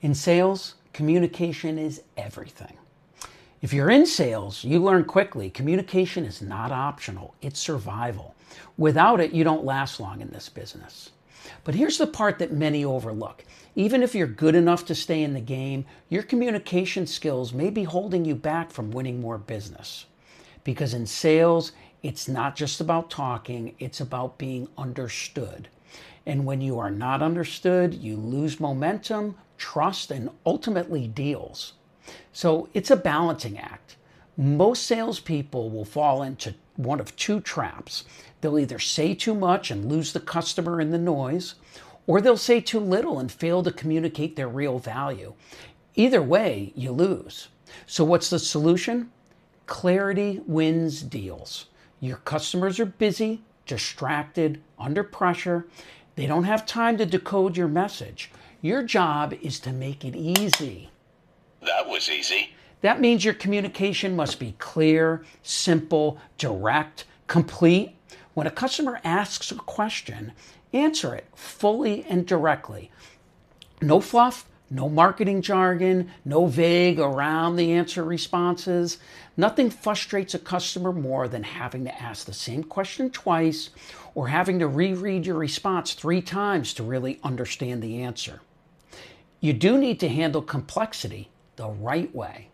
In sales, communication is everything. If you're in sales, you learn quickly communication is not optional, it's survival. Without it, you don't last long in this business. But here's the part that many overlook. Even if you're good enough to stay in the game, your communication skills may be holding you back from winning more business. Because in sales, it's not just about talking, it's about being understood. And when you are not understood, you lose momentum, trust, and ultimately deals. So it's a balancing act. Most salespeople will fall into one of two traps. They'll either say too much and lose the customer in the noise, or they'll say too little and fail to communicate their real value. Either way, you lose. So what's the solution? Clarity wins deals. Your customers are busy, distracted, under pressure. They don't have time to decode your message. Your job is to make it easy. That was easy. That means your communication must be clear, simple, direct, complete. When a customer asks a question, answer it fully and directly. No fluff, no marketing jargon, no vague around the answer responses. Nothing frustrates a customer more than having to ask the same question twice or having to reread your response 3 times to really understand the answer. You do need to handle complexity the right way.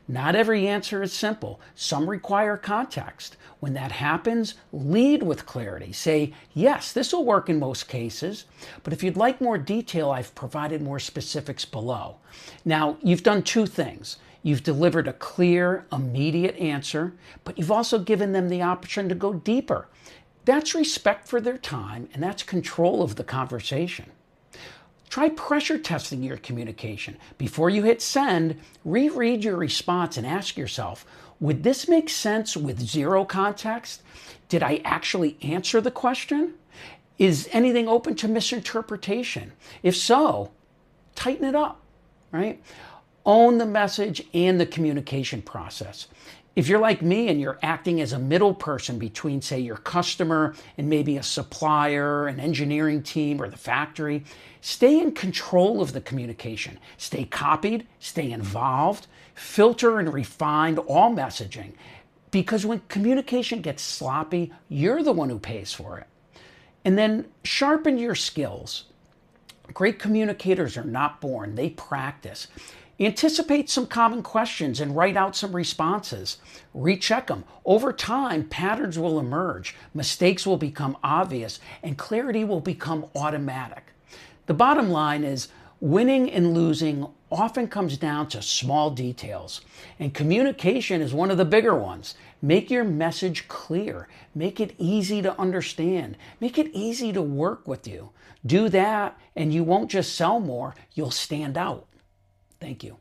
Not every answer is simple. Some require context. When that happens, lead with clarity. Say, yes, this will work in most cases, but if you'd like more detail, I've provided more specifics below. Now, you've done 2 things. You've delivered a clear, immediate answer, but you've also given them the option to go deeper. That's respect for their time, and that's control of the conversation. Try pressure testing your communication. Before you hit send, reread your response and ask yourself, would this make sense with 0 context? Did I actually answer the question? Is anything open to misinterpretation? If so, tighten it up, right? Own the message and the communication process. If you're like me and you're acting as a middle person between, say, your customer and maybe a supplier, an engineering team, or the factory, stay in control of the communication. Stay copied, stay involved, filter and refine all messaging. Because when communication gets sloppy, you're the one who pays for it. And then sharpen your skills. Great communicators are not born, they practice. Anticipate some common questions and write out some responses. Recheck them. Over time, patterns will emerge, mistakes will become obvious, and clarity will become automatic. The bottom line is winning and losing often comes down to small details, and communication is one of the bigger ones. Make your message clear. Make it easy to understand. Make it easy to work with you. Do that, and you won't just sell more, you'll stand out. Thank you.